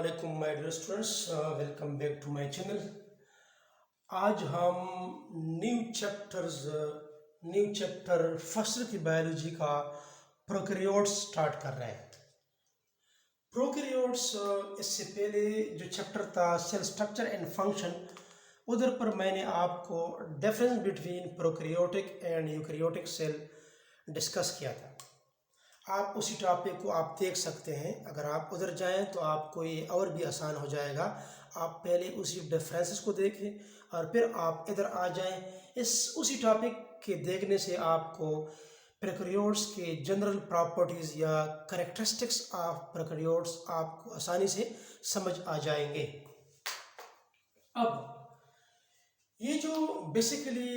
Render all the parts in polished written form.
अस्सलामुअलैकुम my dear students, welcome back to my channel. आज हम न्यू चैप्टर फर्स्ट की बायोलॉजी का प्रोकैरियोट्स स्टार्ट कर रहे हैं। प्रोकैरियोट्स इससे पहले जो चैप्टर था सेल स्ट्रक्चर एंड फंक्शन, उधर पर मैंने आपको difference between prokaryotic and eukaryotic cell discuss किया था। आप उसी टॉपिक को आप देख सकते हैं। अगर आप उधर जाएं तो आपको ये और भी आसान हो जाएगा। आप पहले उसी डिफरेंसेस को देखें और फिर आप इधर आ जाएं। उसी टॉपिक के देखने से आपको प्रोकैरियोट्स के जनरल प्रॉपर्टीज़ या कैरेक्टरिस्टिक्स ऑफ प्रोकैरियोट्स आपको आसानी से समझ आ जाएंगे। अब ये जो बेसिकली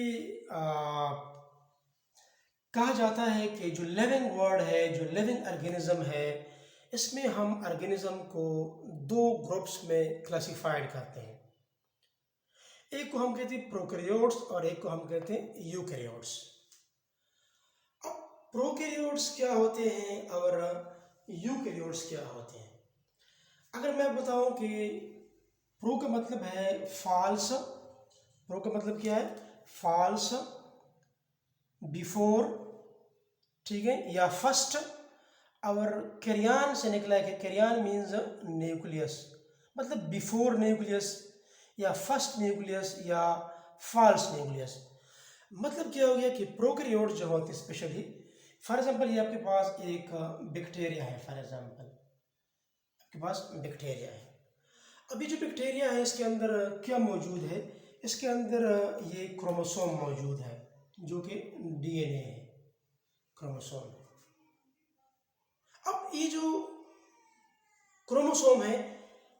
कहा जाता है कि जो लिविंग वर्ल्ड है, जो लिविंग ऑर्गेनिज्म है, इसमें हम ऑर्गेनिज्म को दो ग्रुप्स में क्लासिफाइड करते हैं। एक को हम कहते हैं प्रोकैरियोट्स और एक को हम कहते हैं यूकैरियोट्स। अब प्रोकैरियोट्स क्या होते हैं और यूकैरियोट्स क्या होते हैं? अगर मैं बताऊं कि प्रो का मतलब है फॉल्स, प्रो का मतलब क्या है? फॉल्स, बिफोर, ठीक है, या फर्स्ट। और कैरियन से निकला है कि कैरियन मीन्स न्यूक्लियस, मतलब बिफोर न्यूक्लियस या फर्स्ट न्यूक्लियस या फॉल्स न्यूक्लियस। मतलब क्या हो गया कि प्रोकैरियोट जो होते हैं स्पेशली, फॉर एग्जांपल ये आपके पास एक बैक्टीरिया है, फॉर एग्जांपल आपके पास बैक्टीरिया है। अभी जो बैक्टीरिया है इसके अंदर क्या मौजूद है? इसके अंदर ये क्रोमोसोम मौजूद है जो कि डीएनए है, क्रोमोसोम। अब ये जो क्रोमोसोम है,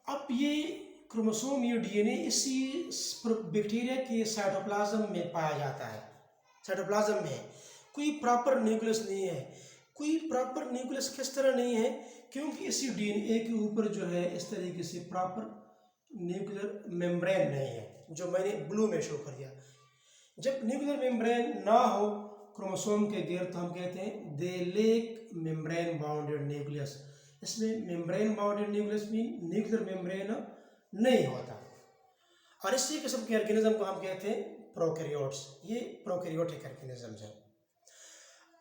अब ये क्रोमोसोम, ये डीएनए इसी बैक्टीरिया के साइटोप्लाज्म में पाया जाता है। साइटोप्लाज्म में कोई प्रॉपर न्यूक्लियस नहीं है। कोई प्रॉपर न्यूक्लियस किस तरह नहीं है? क्योंकि इसी डीएनए के ऊपर जो है इस तरीके से प्रॉपर न्यूक्लियर मेम्ब्रेन नहीं है, जो मैंने ब्लू में शो कर दिया। जब न्यूक्लियर मेम्ब्रेन ना हो क्रोमोसोम के गिर्द तो हम कहते हैं दे लेक मेम्ब्रेन बाउंडेड न्यूक्लियस। इसमें membrane bounded nucleus mean nuclear membrane नहीं होता। और इसी किस्म के ऑर्गेनिज्म को हम कहते हैं प्रोकैरियोट्स। ये प्रोकैरियोटिक ऑर्गेनिजम्स हैं।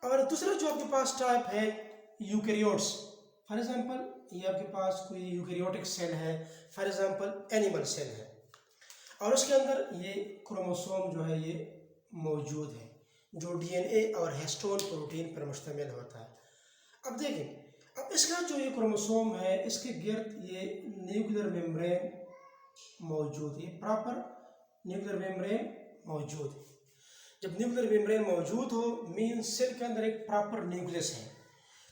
और दूसरा जो आपके पास टाइप है यूकैरियोट्स। फॉर एग्जांपल ये आपके पास कोई यूकैरियोटिक सेल है, फॉर एग्जांपल एनिमल सेल है, और उसके अंदर ये क्रोमोसोम जो है ये मौजूद है जो डीएनए और हिस्टोन प्रोटीन पर मुश्तमिल होता है। अब देखिए, अब इसका जो ये क्रोमोसोम है इसके गिर्द ये न्यूक्लियर मेम्ब्रेन मौजूद है, प्रॉपर न्यूक्लियर मेम्ब्रेन मौजूद है। जब न्यूक्लियर मेम्ब्रेन मौजूद हो मीन सेल के अंदर एक प्रॉपर न्यूक्लियस है,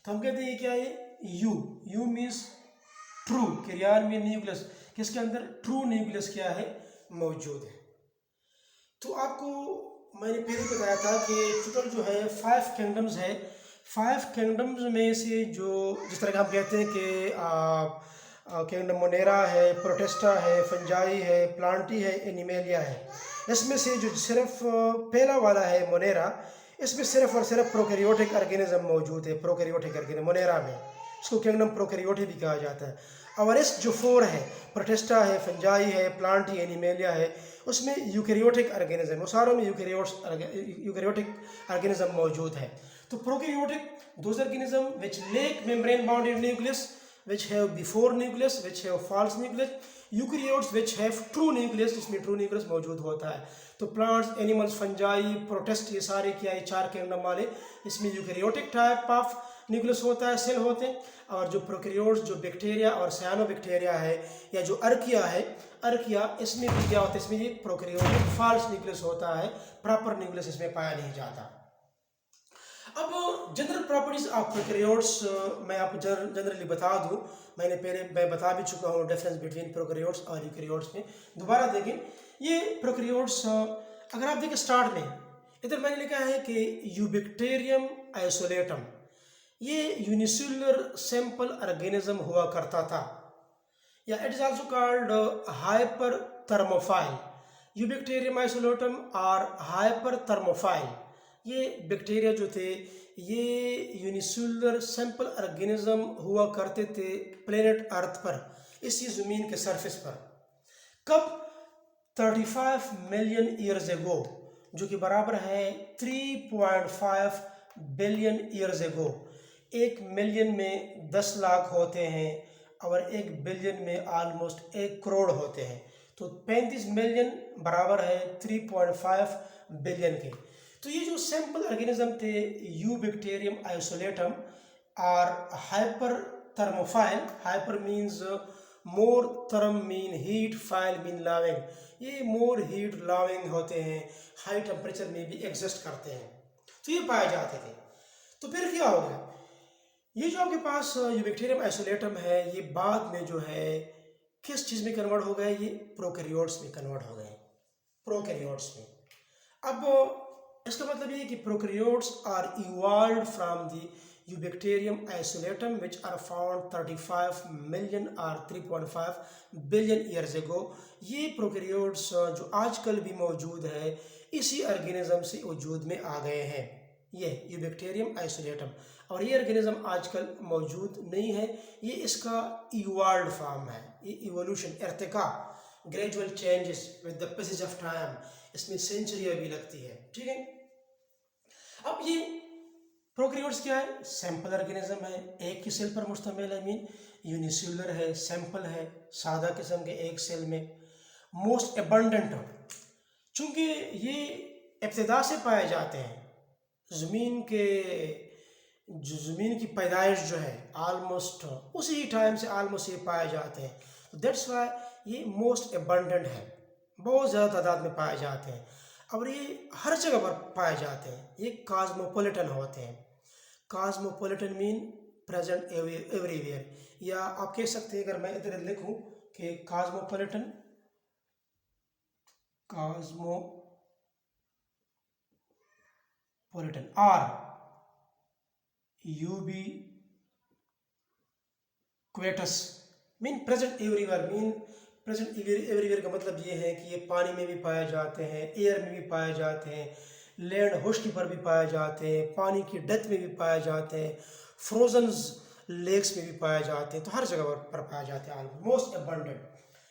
तो हम कहते हैं क्या है? Eu means true, karyon mean nucleus, किसके अंदर ट्रू न्यूक्लियस क्या है? मौजूद है। तो आपको मैंने पहले बताया था कि टोटल जो है 5 किंगडम्स है। 5 किंगडम्स में से जो जिस तरह हम कहते हैं कि किंगडम मोनेरा है, प्रोटिस्टा है, फंजाई है, प्लांटी है, एनिमेलिया है। इसमें से जो सिर्फ पहला वाला है मोनेरा, इसमें सिर्फ और सिर्फ प्रोकैरियोटिक ऑर्गेनिज्म मौजूद है। प्रोकैरियोटिक ऑर्गेनिज्म मोनेरा में इसको किंगडम प्रोकैरियोटिक भी कहा जाता है। और इस जो 4 है, प्रोटिस्टा है, फंजाई है, प्लांटी, एनिमेलिया है, उसमें यूकैरियोटिक ऑर्गेनिज्म, वो सारों में यूकैरियोटिक ऑर्गेनिज्म मौजूद है। तो prokaryotic those organism which lake membrane bounded nucleus which have before nucleus, which have false nucleus, eukaryotes which have true nucleus, जिसमें true nucleus मौजूद होता है। तो प्लांट्स, एनिमल्स, फंजाई, प्रोटिस्ट, ये सारे क्या है? 4 किंगडम वाले, इसमें यूकैरियोटिक टाइप ऑफ न्यूक्लियस होता है, सेल होते हैं। और जो प्रोकैरियोट्स, जो बैक्टीरिया और साइनोबैक्टीरिया है या जो अर्किया है, अर्किया, इसमें भी क्या होता है? इसमें ये प्रोकैरियोटिक फॉल्स न्यूक्लियस होता है, प्रॉपर न्यूक्लियस इसमें पाया नहीं जाता। अब जनरल प्रॉपर्टीज ऑफ प्रोकैरियोट्स मैं आपको जनरली बता दूं। मैं बता भी चुका हूँ डिफरेंस बिटवीन प्रोकैरियोट्स और यूकैरियोट्स में। दोबारा देखें, ये प्रोकैरियोट्स अगर आप देखें स्टार्ट में इधर मैंने लिखा है कि यूबैक्टीरियम आइसोलेटम, ये यूनिसेलुलर सिंपल ऑर्गेनिज्म हुआ करता था, या it is also called hyperthermophile. Eubacterium isolatum और हाइपर थर्मोफाइल, ये बैक्टीरिया जो थे ये यूनिसेलुलर सिंपल ऑर्गेनिज्म हुआ करते थे प्लेनेट अर्थ पर। इसी ज़मीन के सरफेस पर। कब? 35 मिलियन ईयर्स एगो, जो कि बराबर है 3.5 बिलियन ईयर्स एगो। 1 मिलियन में 10 लाख होते हैं और 1 बिलियन में ऑलमोस्ट 1 करोड़ होते हैं। तो 35 मिलियन बराबर है 3.5 बिलियन के। तो ये जो सिंपल ऑर्गेनिज्म थे, यूबैक्टीरियम आइसोलेटम और hyperthermophile, hyper means more, therm mean heat, phile mean loving, ये मोर हीट लाविंग होते हैं, हाई टेम्परेचर में भी एग्जिस्ट करते हैं, तो ये पाए जाते थे। तो फिर क्या हो गया, ये जो आपके पास यूबैक्टीरियम आइसोलेटम है, ये बाद में जो है किस चीज़ में कन्वर्ट हो गए, ये प्रोकैरियोट्स में कन्वर्ट हो गए, प्रोकैरियोट्स में। अब इसका मतलब ये है कि prokaryotes are evolved from the eubacterium isolatum which are found 35 million और 3.5 बिलियन ईयर्स एगो। ये प्रोकैरियोट्स जो आजकल भी मौजूद है, इसी ऑर्गेनिज्म से वजूद में आ गए हैं, ये यूबैक्टीरियम आइसोलेटम। और ये ऑर्गेनिज्म आजकल मौजूद नहीं है, ये इसका इवॉल्व्ड फॉर्म है, ये evolution, Irtika, gradual changes with the passage of time, इसमें सेंचुरी अभी लगती है, ठीक है। अब ये प्रोकैरियोट्स क्या है, सैंपल ऑर्गेनिज्म है, एक ही सेल पर मुश्तमिल है, मीन यूनिसेलुलर है, सैंपल है, सादा किस्म के एक सेल में, मोस्ट एबंडेंट। चूँकि ये इब्तिदा से पाए जाते हैं, ज़मीन के जो ज़मीन की पैदाइश जो है आलमोस्ट उसी टाइम से ऑलमोस्ट ये पाए जाते हैं, तो दैट्स वाई ये मोस्ट एबंडेंट है, बहुत ज़्यादा तादाद में पाए जाते हैं और ये हर जगह पर पाए जाते हैं। ये कॉस्मोपॉलिटन होते हैं, कॉस्मोपॉलिटन मीन प्रेजेंट एवरीवेयर, या आप कह सकते हैं, अगर मैं इधर लिखूं कि cosmopolitan, cosmopolitan are ubiquitous mean present everywhere, mean present everywhere का मतलब ये है कि ये पानी में भी पाए जाते हैं, एयर में भी पाए जाते हैं, लैंड होस्ट पर भी पाए जाते हैं, पानी की डेप्थ में भी पाए जाते हैं, फ्रोजन लेक्स में भी पाए जाते हैं, तो हर जगह पर पाए जाते हैं, मोस्ट एबंडेंट।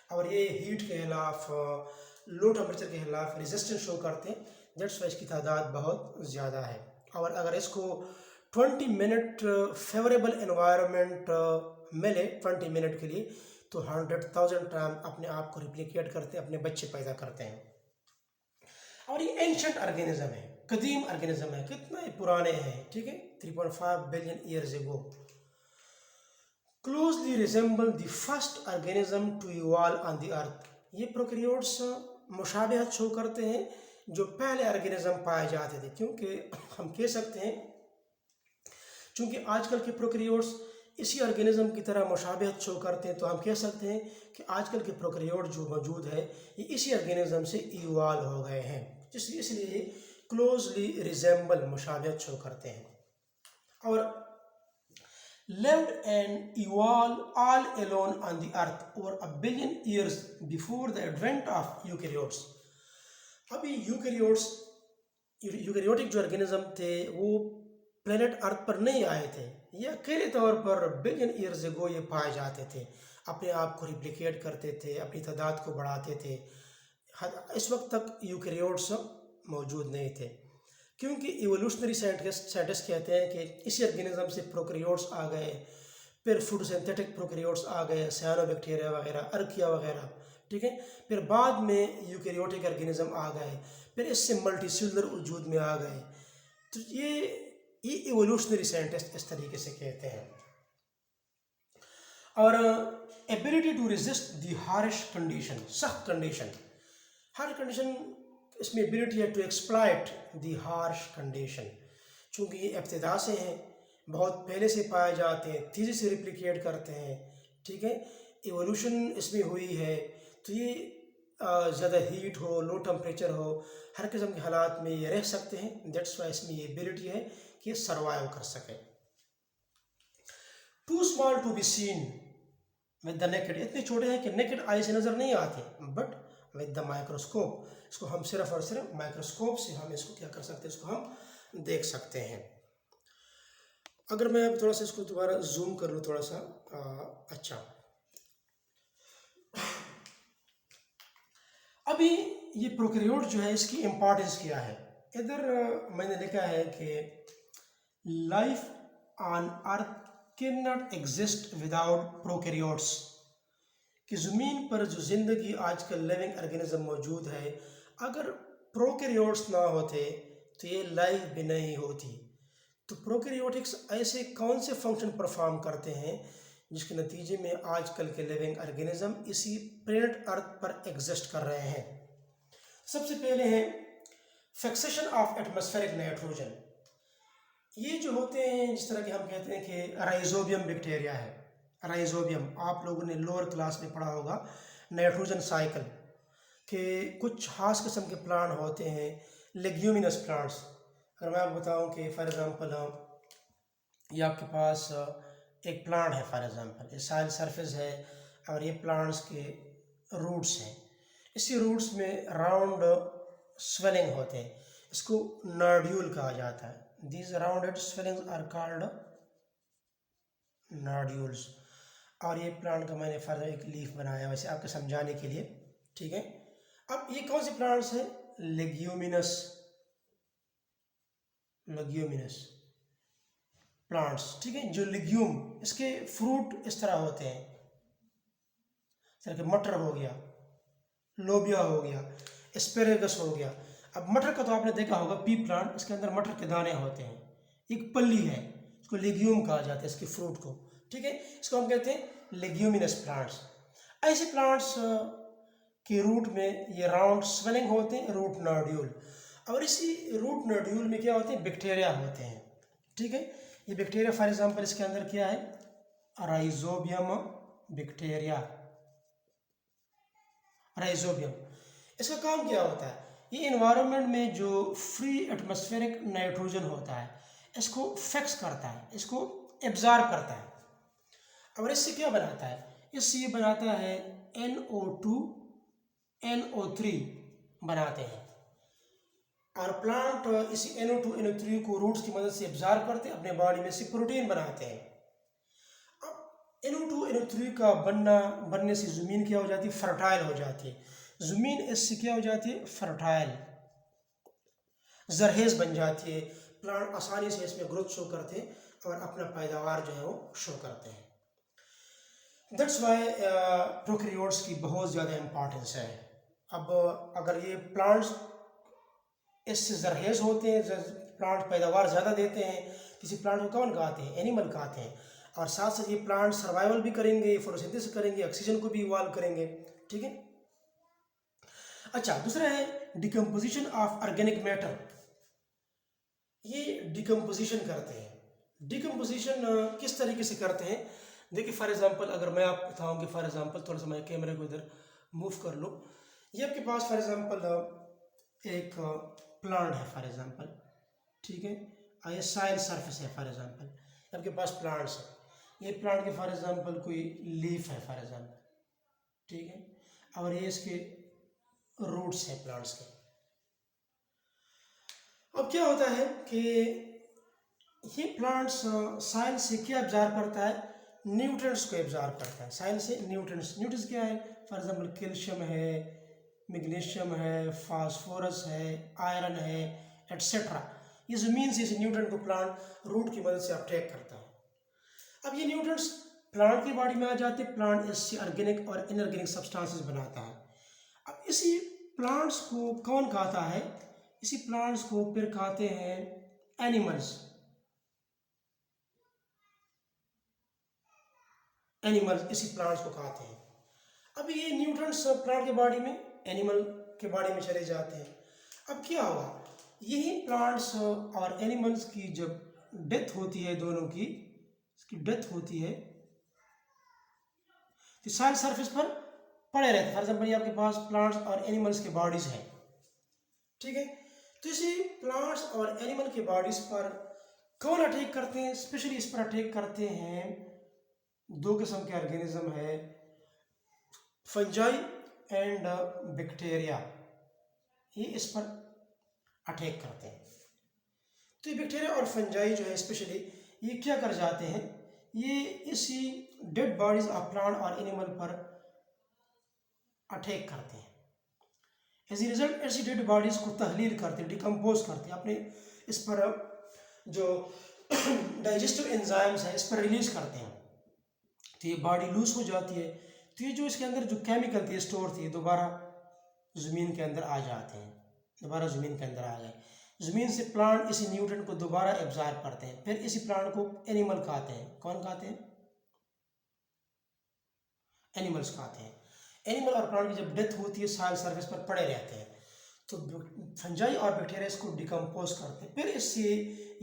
और ये हीट के खिलाफ, लो टेम्परेचर के खिलाफ रेजिस्टेंस शो करते हैं, दैट्स वाई इसकी तादाद बहुत ज़्यादा है। और अगर इसको 20 मिनट फेवरेबल एनवायरनमेंट मिले 20 मिनट के लिए, तो 100,000 टाइम अपने आप को रिप्लिकेट करते हैं, अपने बच्चे पैदा करते हैं। और ये एंशंट ऑर्गेनिज्म है, कदीम ऑर्गेनिज्म है, कितना पुराने हैं, ठीक है, 3.5 billion years ago. Closely resemble the first organism to evolve on the earth. ये प्रोकैरियोट्स मुशाबहत शो करते हैं जो पहले ऑर्गेनिज्म पाए जाते थे, क्योंकि हम कह सकते हैं, चूँकि आजकल के प्रोकैरियोट्स इसी ऑर्गेनिज्म की तरह मुशाबहत शो करते हैं, तो हम कह सकते हैं कि आजकल के प्रोकैरियोट जो मौजूद है, ये इसी ऑर्गेनिज्म से इवॉल्व हो गए हैं, इसलिए क्लोजली रिजेंबल, मुशाबहत शो करते हैं। और lived and evolved all alone on the earth over a billion years before the advent of eukaryotes। अभी यूकैरियोटिक जो ऑर्गेनिज्म थे वो प्लेनेट अर्थ पर नहीं आए थे, ये अकेले तौर पर बिलियन ईयर्स एगो ये पाए जाते थे, अपने आप को रिप्लिकेट करते थे, अपनी तादाद को बढ़ाते थे। इस वक्त तक यूकैरियोट्स मौजूद नहीं थे, क्योंकि इवोल्यूशनरी साइंटिस्ट कहते हैं कि इसी ऑर्गेनिज्म से प्रोकैरियोट्स आ गए, फिर फोटोसिंथेटिक प्रोकैरियोट्स आ गए, साइनोबैक्टीरिया वगैरह, अर्किया वगैरह, ठीक है, फिर बाद में यूकैरियोटिक ऑर्गेनिज्म आ गए, फिर इससे मल्टीसेलुलर वजूद में आ गए। तो ये इवोल्यूशनरी साइंटिस्ट इस तरीके से कहते हैं। और ability to resist the harsh condition, सख्त कंडीशन, हार्श कंडीशन, इसमें एबिलिटी है to exploit the harsh condition. चूँकि ये इब्तिदा से हैं, बहुत पहले से पाए जाते हैं, तेज़ी से रिप्लिकेट करते हैं, ठीक है, इवोल्यूशन इसमें हुई है, तो ये ज़्यादा हीट हो, लो टेम्परेचर हो, हर किस्म के हालात में ये रह सकते हैं, दैट्स वाई इसमें ये एबिलिटी है कि ये सर्वाइव कर सके। Too small to be seen with the naked, इतने छोटे हैं कि नेकेड आई से नज़र नहीं आते, बट विद द माइक्रोस्कोप, इसको हम सिर्फ और सिर्फ माइक्रोस्कोप से हम इसको क्या कर सकते हैं, इसको हम देख सकते हैं। अगर मैं थोड़ा सा इसको दोबारा जूम कर लूँ थोड़ा सा, अच्छा, अभी ये प्रोकैरियोट जो है इसकी इम्पोर्टेंस क्या है। इधर मैंने लिखा है कि life on earth can not exist without prokaryotes, कि ज़मीन पर जो ज़िंदगी आजकल लिविंग ऑर्गेनिज्म मौजूद है, अगर प्रोकैरियोट्स ना होते तो ये लाइफ भी नहीं होती। तो प्रोकैरियोटिक्स ऐसे कौन से फंक्शन परफॉर्म करते हैं जिसके नतीजे में आजकल के लिविंग ऑर्गेनिज्म इसी प्लेनेट अर्थ पर एग्जिस्ट कर रहे हैं। सबसे पहले है फिक्सेशन ऑफ एटमॉस्फेरिक नाइट्रोजन। ये जो होते हैं, जिस तरह के हम कहते हैं कि राइजोबियम बैक्टीरिया है, राइजोबियम आप लोगों ने लोअर क्लास में पढ़ा होगा, नाइट्रोजन साइकिल के कुछ खास किस्म के प्लांट होते हैं, लेग्यूमिनस प्लांट्स। अगर मैं आपको बताऊं कि फॉर एग्जांपल ये आपके पास एक प्लांट है, फॉर एग्जांपल ये सॉइल सरफेस है और ये प्लांट्स के रूट्स हैं, इसी रूट्स में राउंड स्वेलिंग होते हैं, इसको नोड्यूल कहा जाता है। These rounded swellings are called nodules. और ये प्लांट का मैंने फर्दर एक लीफ बनाया वैसे आपको समझाने के लिए, ठीक है। अब ये कौन से प्लांट्स हैं? लेग्यूमिनस, लेग्यूमिनस प्लांट्स, ठीक है। जो लेग्यूम, इसके फ्रूट इस तरह होते हैं, जैसे कि मटर हो गया, लोबिया हो गया, एस्पेरेगस हो गया। अब मटर का तो आपने देखा होगा, पी प्लांट, इसके अंदर मटर के दाने होते हैं, एक पल्ली है, इसको लेग्यूम कहा जाता है इसके फ्रूट को, ठीक है। इसको हम कहते हैं लेग्यूमिनस प्लांट्स। ऐसे प्लांट्स के रूट में ये राउंड स्वेलिंग होते हैं, रूट नोड्यूल, और इसी रूट नोड्यूल में क्या होते हैं? बैक्टीरिया होते हैं, ठीक है। ये बैक्टीरिया फॉर एग्जांपल इसके अंदर क्या है? Rhizobium bacteria, rhizobium. इसका काम क्या होता है? ये एनवायरनमेंट में जो फ्री एटमॉस्फेरिक नाइट्रोजन होता है इसको फिक्स करता है, इसको एब्जॉर्ब करता है, और इससे क्या बनाता है? इससे ये बनाता है NO2 NO3 बनाते हैं, और प्लांट इसी NO2 NO3 को रूट्स की मदद से एब्जॉर्ब करते हैं, अपने बॉडी में से प्रोटीन बनाते हैं। अब NO2 NO3 का बनने से ज़मीन क्या हो जाती है? फर्टाइल हो जाती है। ज़मीन इससे क्या हो जाती है? फर्टाइल, जरहेज बन जाती है। प्लांट आसानी से इसमें ग्रोथ शो करते हैं और अपना पैदावार जो है वो शो करते हैं। दैट्स वाई प्रोकैरियोट्स की बहुत ज़्यादा इम्पोर्टेंस है। अब अगर ये प्लांट्स इससे जरहेज होते हैं, प्लांट पैदावार ज़्यादा देते हैं, किसी प्लांट को कौन खाते हैं? एनिमल खाते हैं, और साथ साथ ये प्लांट सर्वाइवल भी करेंगे, फोटोसिंथेसिस करेंगे, ऑक्सीजन को भी इवॉल्व करेंगे, ठीक है। अच्छा, दूसरा है डिकम्पोजिशन ऑफ ऑर्गेनिक मैटर। ये डिकम्पोजिशन करते हैं। डिकम्पोजिशन किस तरीके से करते हैं? देखिए फॉर एग्जांपल अगर मैं आपको बताऊं कि फॉर एग्जांपल, थोड़ा सा मैं कैमरे को इधर मूव कर लूँ, ये आपके पास फॉर एग्जांपल एक प्लांट है फॉर एग्जांपल, ठीक है, और ये सॉइल सरफेस है फॉर एग्जांपल, आपके पास प्लांट्स है, ये प्लांट के फॉर एग्जांपल कोई लीफ है फॉर एग्जांपल, ठीक है, और ये इसके रूट्स हैं प्लांट्स के। अब क्या होता है कि ये प्लांट्स साइल से क्या एब्जॉर्ब करता है? न्यूट्रिएंट्स को एब्जॉर्ब करता है, साइल से न्यूट्रिएंट्स। न्यूट्रिएंट्स क्या है? फॉर एग्जांपल कैल्शियम है, मैग्नीशियम है, फास्फोरस है, आयरन है, एट्सेट्रा। ये ज़मीन से इस न्यूट्रिएंट को प्लांट रूट की मदद से अपटेक करता है। अब ये न्यूट्रिएंट्स प्लांट की बॉडी में आ जाते हैं, प्लांट इससे ऑर्गेनिक और इनऑर्गेनिक सब्सटेंसेस बनाता है। अब इसी प्लांट्स को कौन खाता है? इसी प्लांट्स को फिर खाते हैं एनिमल्स, एनिमल्स इसी प्लांट्स को खाते हैं। अब ये न्यूट्रिएंट्स प्लांट के बॉडी में, एनिमल के बॉडी में चले जाते हैं। अब क्या होगा? यही प्लांट्स और एनिमल्स की जब डेथ होती है, दोनों की इसकी डेथ होती है, तो सॉइल सरफेस पर पड़े रहते हैं। फॉर एग्जाम्पल ये आपके पास प्लांट्स और एनिमल्स के बॉडीज हैं, ठीक है। तो इसी प्लांट्स और एनिमल के बॉडीज पर कौन अटैक करते हैं? स्पेशली इस पर अटैक करते हैं दो किस्म के ऑर्गेनिज्म है, फंजाई एंड बैक्टीरिया, ये इस पर अटैक करते हैं। तो ये बैक्टीरिया और फंजाई जो है स्पेशली, ये क्या कर जाते हैं? ये इसी डेड बॉडीज ऑफ प्लांट और एनिमल पर अटैक करते हैं। एज ए रिजल्ट ऐसी डेड बॉडीज़ को तहलील करते, डिकम्पोज करते, अपने इस पर जो डाइजेस्टिव एंजाइम्स है इस पर रिलीज करते हैं, तो ये बॉडी लूज हो जाती है। तो ये जो इसके अंदर जो केमिकल थे स्टोर थे दोबारा ज़मीन के अंदर आ जाते हैं, दोबारा ज़मीन के अंदर आ गए। ज़मीन से प्लांट इसी न्यूट्रिएंट को दोबारा एब्जॉर्ब करते हैं, फिर इसी प्लांट को एनिमल खाते हैं। कौन खाते हैं? एनिमल्स खाते हैं। एनिमल और प्लांट की जब डेथ होती है सॉइल सरफेस पर पड़े रहते हैं, तो फंजाई और बैक्टीरिया इसको डिकम्पोज करते हैं, फिर इससे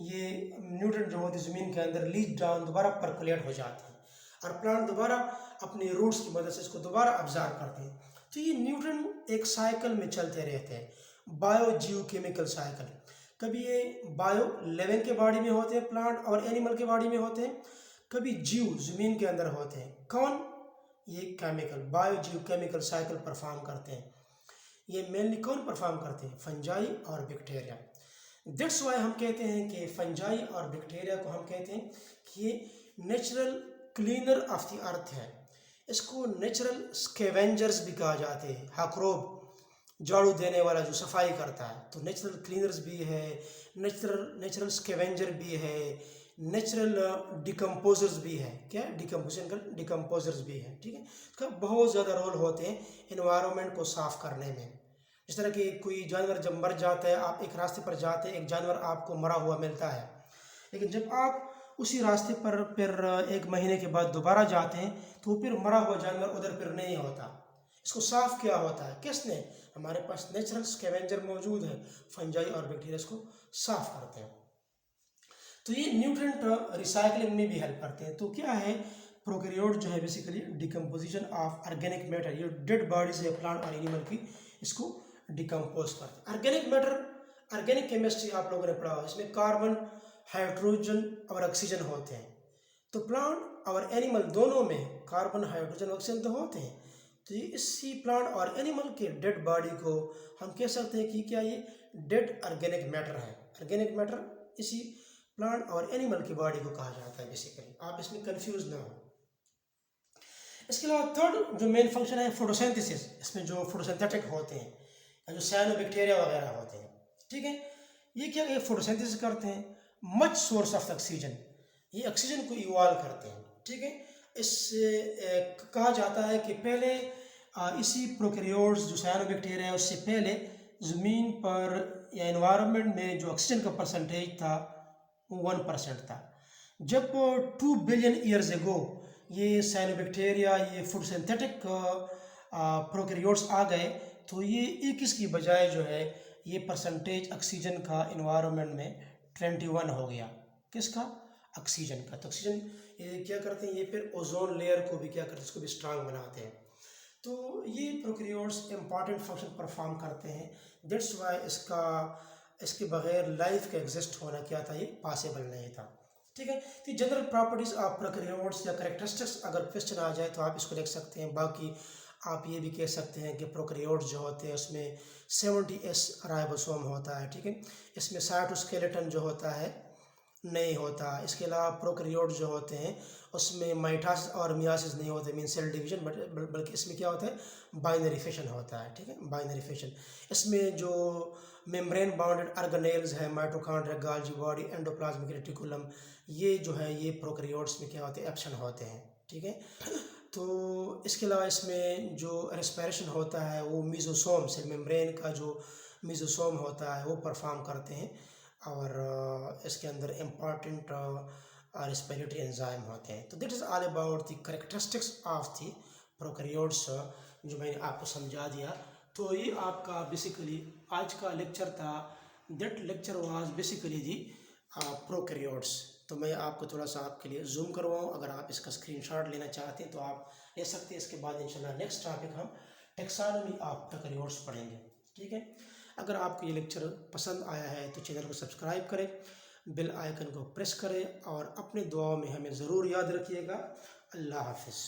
ये न्यूट्रिएंट जो होते हैं ज़मीन के अंदर लीच डाउन दोबारा परकुलेट हो जाते हैं और प्लांट दोबारा अपने रूट्स की मदद से इसको दोबारा अब्जॉर्ब करते हैं। तो ये न्यूट्रिएंट एक साइकिल में चलते रहते हैं, बायो जियो केमिकल साइकिल। कभी ये बायो लिविंग के बॉडी में होते हैं प्लांट और एनिमल के बॉडी में होते हैं, कभी जियो ज़मीन के अंदर होते हैं। कौन? ये केमिकल बायो जियो केमिकल साइकिल परफॉर्म करते हैं। ये मेनली कौन परफॉर्म करते हैं? फंजाई और बैक्टीरिया। दैट्स वाई हम कहते हैं कि फंजाई और बैक्टीरिया को हम कहते हैं कि ये natural cleaner of the earth है। इसको नेचुरल स्कैवेंजर्स भी कहा जाते हैं। हाकरोब झाड़ू देने वाला जो सफाई करता है, तो नेचुरल क्लीनर्स भी है, नेचुरल स्कैवेंजर भी है, नेचुरल डिकम्पोजर्स भी है। क्या? डिकम्पोजिशन का डिकम्पोजर्स भी है। ठीक है, इसका बहुत ज़्यादा रोल होते हैं इन्वायरमेंट को साफ़ करने में। जिस तरह कि कोई जानवर जब मर जाता है, आप एक रास्ते पर जाते हैं, एक जानवर आपको मरा हुआ मिलता है, लेकिन जब आप उसी रास्ते पर फिर एक महीने के बाद दोबारा जाते हैं तो फिर मरा हुआ जानवर उधर फिर नहीं होता। इसको साफ़ किया होता है किसने? हमारे पास नेचुरल स्कैवेंजर मौजूद है, फंजाई और बैक्टीरिया इसको साफ़ करते हैं। तो ये न्यूट्रिएंट रिसाइकलिंग में भी हेल्प करते हैं। तो क्या है? प्रोकैरियोट जो है basically decomposition of organic matter, ये डेड बॉडीज है प्लांट और एनिमल की, इसको डिकम्पोज करते हैं। ऑर्गेनिक मैटर, ऑर्गेनिक केमिस्ट्री आप लोगों ने पढ़ा हो, इसमें कार्बन, हाइड्रोजन और ऑक्सीजन होते हैं। तो प्लांट और एनिमल दोनों में कार्बन, हाइड्रोजन, ऑक्सीजन तो होते हैं। तो ये इसी प्लांट और एनिमल के डेड बॉडी को हम कह सकते हैं कि क्या ये डेड ऑर्गेनिक मैटर है। ऑर्गेनिक मैटर इसी प्लांट और एनिमल की बॉडी को कहा जाता है बेसिकली, आप इसमें कंफ्यूज ना हो। इसके अलावा थर्ड जो मेन फंक्शन है फोटोसिंथेसिस, इसमें जो फोटोसिंथेटिक होते हैं या जो साइनोबैक्टीरिया वगैरह होते हैं, ठीक है, ये क्या ये फोटोसिंथेसिस करते हैं, मच सोर्स ऑफ ऑक्सीजन, ये ऑक्सीजन को इवॉल्व करते हैं। ठीक है, इससे कहा जाता है कि पहले इसी प्रोकैरियोट्स जो साइनोबैक्टीरिया है उससे पहले ज़मीन पर या एनवायरनमेंट में जो ऑक्सीजन का परसेंटेज था वो 1% था। जब 2 बिलियन ईयर्स एगो ये साइनोबैक्टीरिया, ये फोटोसिंथेटिक प्रोकैरियोट्स आ गए, तो ये 21 की बजाय जो है ये परसेंटेज ऑक्सीजन का एनवायरनमेंट में 21 हो गया। किसका? ऑक्सीजन का। तो ऑक्सीजन ये क्या करते हैं, ये फिर ओजोन लेयर को भी क्या करते हैं, इसको भी स्ट्रांग बनाते हैं। तो ये प्रोकैरियोट्स इंपॉर्टेंट फंक्शन परफॉर्म करते हैं। दैट्स वाई इसके बगैर लाइफ का एग्जिस्ट होना क्या था, ये पॉसिबल नहीं था। ठीक है, तो जनरल प्रॉपर्टीज़ ऑफ प्रोकैरियोट्स या कैरेक्टरिस्टिक्स अगर क्वेश्चन आ जाए तो आप इसको लिख सकते हैं। बाकी आप ये भी कह सकते हैं कि प्रोकैरियोट्स जो होते हैं उसमें 70S राइबोसोम होता है। ठीक है, इसमें साइटोस्केलेटन जो होता है नहीं होता। इसके अलावा प्रोकैरियोट जो होते हैं उसमें माइटोसिस और मियोसिस नहीं होते, मीन सेल डिवीजन, बल्कि इसमें क्या होता है, बाइनरी फिशन होता है। ठीक है, बाइनरी फिशन। इसमें जो मेम्ब्रेन बाउंडेड ऑर्गेनेल्स है, mitochondria, Golgi body, endoplasmic reticulum, ये जो है ये प्रोकैरियोट्स में क्या होते हैं, एब्सेंट होते हैं। ठीक है, तो इसके अलावा इसमें जो रेस्पिरेशन होता है वो मीजोसोम, सेल मेम्ब्रेन का जो मीजोसोम होता है वो परफॉर्म करते हैं, और इसके अंदर इम्पॉर्टेंट रेस्पिरेटरी एंजाइम होते हैं। तो that is all about the characteristics of the prokaryotes, जो मैंने आपको समझा दिया। तो ये आपका बेसिकली आज का लेक्चर था। That lecture was basically the prokaryotes. तो मैं आपको थोड़ा सा आपके लिए जूम करवाऊँ, अगर आप इसका स्क्रीनशॉट लेना चाहते हैं तो आप ले सकते हैं। इसके बाद इंशाल्लाह नेक्स्ट टॉपिक हम टेक्सोनॉमी ऑफ प्रोकैरियोट्स पढ़ेंगे। ठीक है, अगर आपको ये लेक्चर पसंद आया है तो चैनल को सब्सक्राइब करें, बेल आइकन को प्रेस करें और अपने दुआओं में हमें ज़रूर याद रखिएगा। अल्लाह हाफ़िज़।